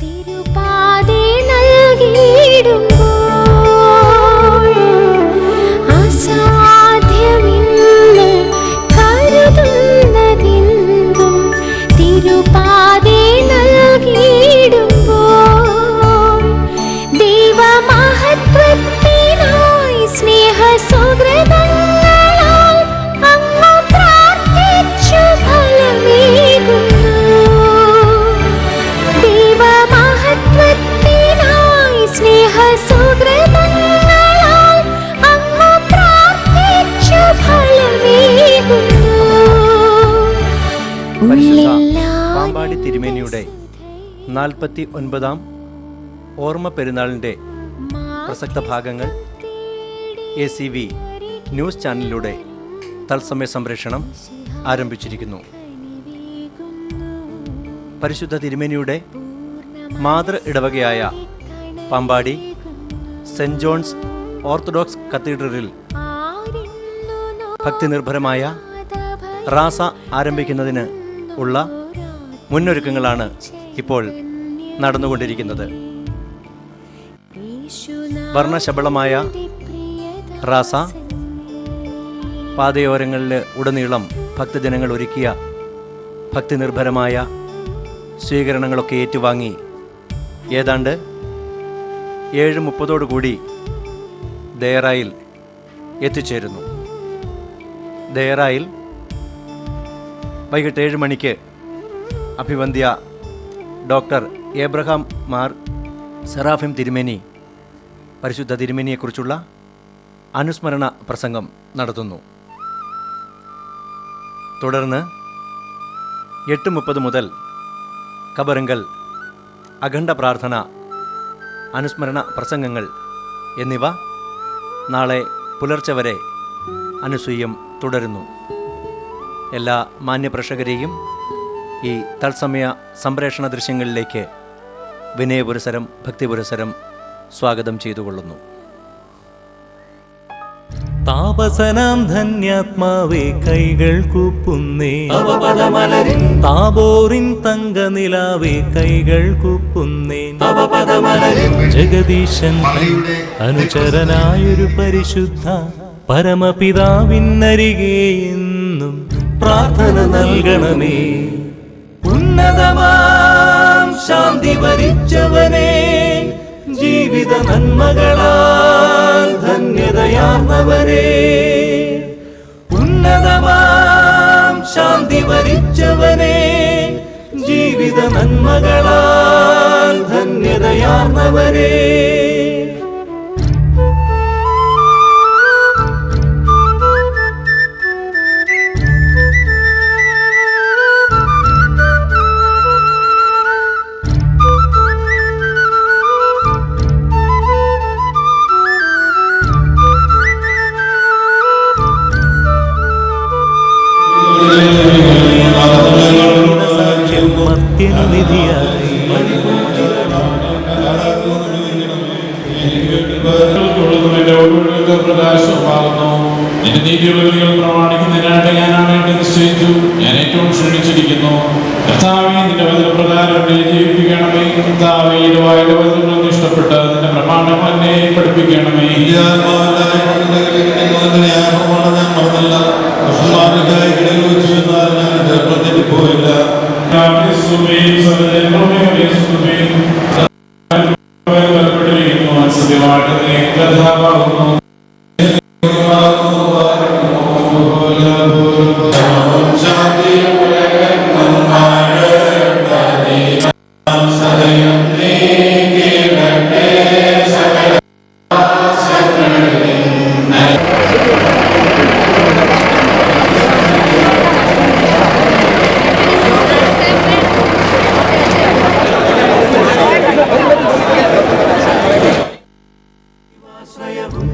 തിരുപാദേ നൽകിയിടുമ്പോൾ അസാധ്യമെന്ന് കരുതുന്നതെന്തും തിരുപാദേ നൽകിയിടുമ്പോൾ ദൈവമഹത്വത്തിനായി സ്നേഹസുഹൃതങ്ങളാൽ അങ്ങ് പ്രാർത്ഥിച്ചു ഫലമേകുന്നു. ദൈവമഹത്വത്തിനായി സ്നേഹസുഹൃതങ്ങളാൽ അങ്ങ് പ്രാർത്ഥിച്ചു ഫലമേകുന്നു. പാമ്പാടി തിരുമേനിയുടെ 49ാം ഓർമ്മ പെരുന്നാളിൻ്റെ പ്രസക്ത ഭാഗങ്ങൾ ACV ന്യൂസ് ചാനലിലൂടെ തത്സമയ സംപ്രേഷണം ആരംഭിച്ചിരിക്കുന്നു. പരിശുദ്ധ തിരുമേനിയുടെ മാതൃ ഇടവകയായ പാമ്പാടി സെൻറ് ജോൺസ് ഓർത്തഡോക്സ് കത്തീഡ്രലിൽ ഭക്തിനിർഭരമായ റാസ ആരംഭിക്കുന്നതിന് ഉള്ള മുന്നൊരുക്കങ്ങളാണ് ഇപ്പോൾ നടന്നുകൊണ്ടിരിക്കുന്നത്. വർണ്ണശബളമായ റാസ പാതയോരങ്ങളിൽ ഉടനീളം ഭക്തജനങ്ങൾ ഒരുക്കിയ ഭക്തിനിർഭരമായ സ്വീകരണങ്ങളൊക്കെ ഏറ്റുവാങ്ങി ഏതാണ്ട് 7:30 ദയറായിൽ എത്തിച്ചേരുന്നു. ദയറായിൽ വൈകിട്ട് 7 മണിക്ക് അഭിവന്ദ്യ ഡോക്ടർ ഏബ്രഹാം മാർ സെറാഫിം തിരുമേനി പരിശുദ്ധ തിരുമേനിയെക്കുറിച്ചുള്ള അനുസ്മരണ പ്രസംഗം നടത്തുന്നു. തുടർന്ന് 8:30 മുതൽ കബറിങ്കൽ അഖണ്ഡ പ്രാർത്ഥന, അനുസ്മരണ പ്രസംഗങ്ങൾ എന്നിവ നാളെ പുലർച്ചെ വരെ അനുസൂയം തുടരുന്നു. എല്ലാ മാന്യപ്രേക്ഷകരെയും ഈ തത്സമയ സംപ്രേഷണ ദൃശ്യങ്ങളിലേക്ക് വിനയപുരസരം ഭക്തിപുരസരം സ്വാഗതം ചെയ്തുകൊള്ളുന്നു. താപസനാം ധന്യാത്മാവേ കൈകൾ കൂപ്പുന്നേ, താബോറിൻ തങ്കനിലാവേ കൈകൾ കൂപ്പുന്നേ, ജഗദീശൻ അനുചരനായൊരു പരിശുദ്ധ പരമപിതാവിനരികെ എന്നും പ്രാർത്ഥന നൽകണമേ. ഉന്നതമാം ശാന്തി വരിച്ചവനെ, ജീവിത നന്മകളാൽ ധന്യതയാർന്നവരെ, ഉന്നതമാം ശാന്തി വരിച്ചവനെ, ജീവിത നന്മകളാൽ ധന്യതയാർന്നവരെ. നിന്റെ നീതിയുള്ളവർ പ്രമാണിക്കുന്നതിനായിട്ട് ഞാനാണ് എന്നെ നിശ്ചയിച്ചു. ഞാൻ ഏറ്റവും ക്ഷണിച്ചിരിക്കുന്നു. കർത്താവേ, നിന്റെ വചനപ്രകാരം എന്നെ ജീവിപ്പിക്കണമേ. കർത്താവേ, എന്റെ വായുടെ വചനങ്ങളൊന്നും ഇഷ്ടപ്പെട്ട് നിന്റെ പ്രമാണം എന്നെ പഠിപ്പിക്കണമേ. സത്യമായിട്ട് കഥാപാകുന്നു.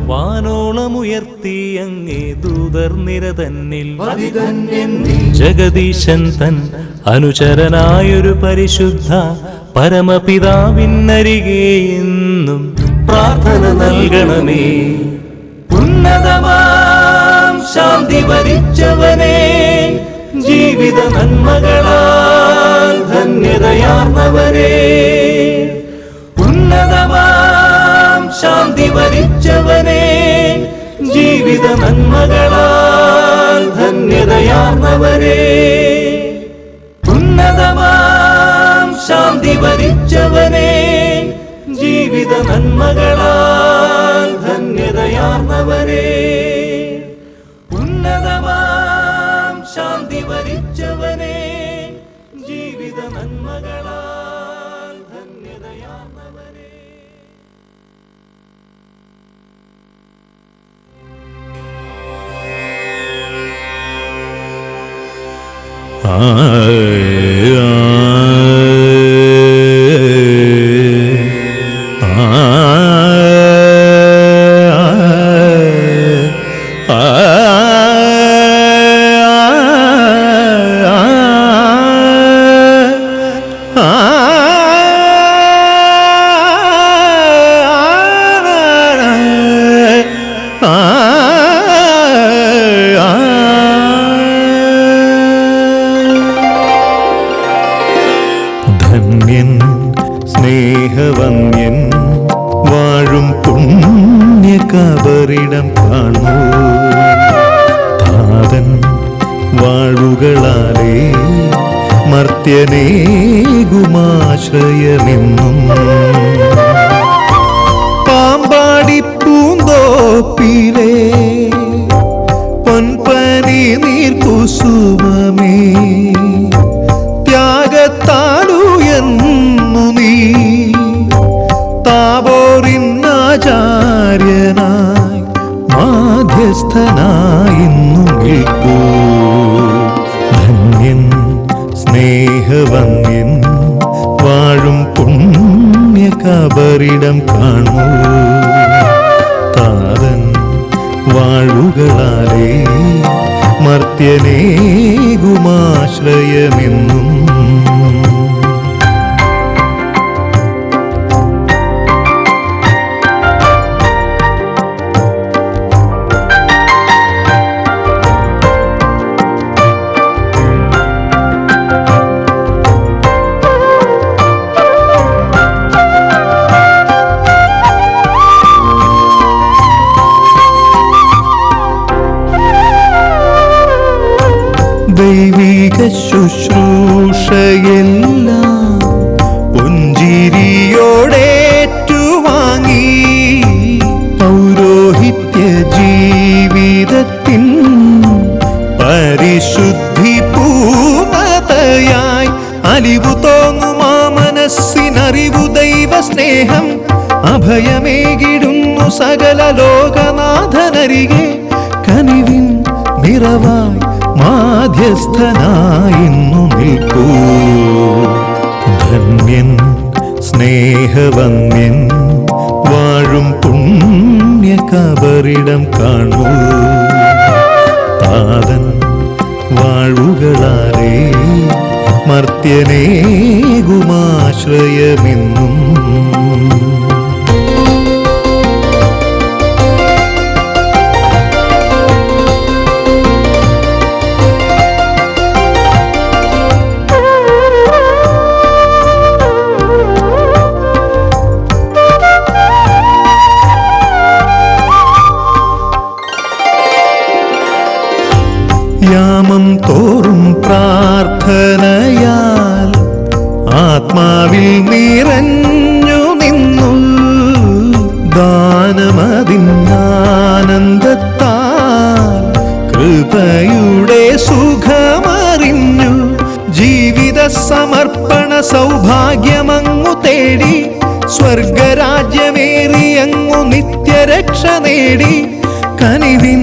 വാനോളമുയർത്തി അങ്ങേ ദൂതർ നിര തന്നിൽ ജഗദീശൻ തൻ അനുചരനായൊരു പരിശുദ്ധ പരമപിതാവിനരികെ എന്നും പ്രാർത്ഥന നൽകണമേ. ഉന്നതമാം ശാന്തി വരിച്ചവനെ, ജീവിത നന്മകളാൽ ധന്യതയാർന്നവരെ, ശാന്തി വരിച്ചവനെ ജീവിത നന്മകളാൽ ധന്യതയാർന്നവരെ ഉന്നതമാം ശാന്തി വരിച്ചവനെ ജീവിത നന്മകളാൽ ധന്യതയാർന്നവരെ ഉന്നതമാം ശാന്തി വരിച്ചവനെ ജീവിത നന്മകളാൽ ധന്യതയാർന്നവരെ. ധന്യൻ സ്നേഹവന്യൻ വാഴും പുണ്യകബറിടം കാണൂ താതൻ വാഴുകളാലേ മർത്യനേകുമാശ്രയമെന്നും പാമ്പാടി പൂന്തോപ്പിലെ പൊൻപനി നീർക്കുസുമമേ ത്യാഗത്താലുയർന്നു നീ താബോറിനാചാര്യനായി മാധ്യസ്ഥനായിന്നു നിൽക്കൂ ധന്യൻ സ്നേഹവന്യൻ വാഴും പുണ്യകബറിടം കാണൂ താതൻ വാഴുകളാലേ മർത്യനേകുമാശ്രയമെന്നും ദൈവിക ശുശ്രൂഷയെല്ലാം പുഞ്ചിരിയോടേറ്റുവാങ്ങി പൗരോഹിത്യ ജീവിതത്തിൻ പരിശുദ്ധി പൂർണ്ണതയായി അലിവു തോന്നുമാ മനസ്സിനറിവു ദൈവ സ്നേഹം അഭയമേകിടുന്നു സകല ലോകനാഥനരികെ കനിവിൻ നിറവായി മാധ്യസ്ഥനായിന്നു നിൽക്കൂ ധന്യൻ സ്നേഹവന്യൻ വാഴും പുണ്യകബറിടം കാണൂ താതൻ വാഴുകളാലേ മർത്യനേകുമാശ്രയമെന്നും യാമം തോറും പ്രാർത്ഥനയാൽ ആത്മാവിൽ നിറഞ്ഞു നിന്നു ദാനമതിന്നാനന്ദത്താൽ കൃപയുടെ സുഖമറിഞ്ഞു ജീവിത സമർപ്പണ സൗഭാഗ്യമങ്ങു തേടി സ്വർഗരാജ്യമേറിയങ്ങു നിത്യരക്ഷ നേടി കനിവിൻ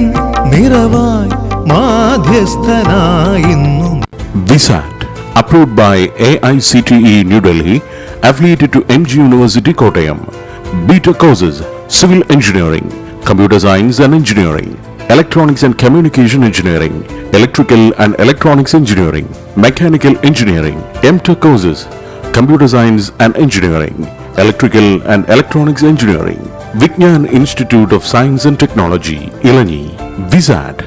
നിറവായി മാധ്യസ്ഥനായിന്നു. VSAT, approved by AICTE New Delhi, affiliated to MG University Kottayam. BTech courses: Civil Engineering, Computer Science and Engineering, Electronics and Communication Engineering, Electrical and Electronics Engineering, Mechanical Engineering. MTech courses: Computer Science and Engineering, Electrical and Electronics Engineering. Vignan Institute of Science and Technology, Ilani. VSAT.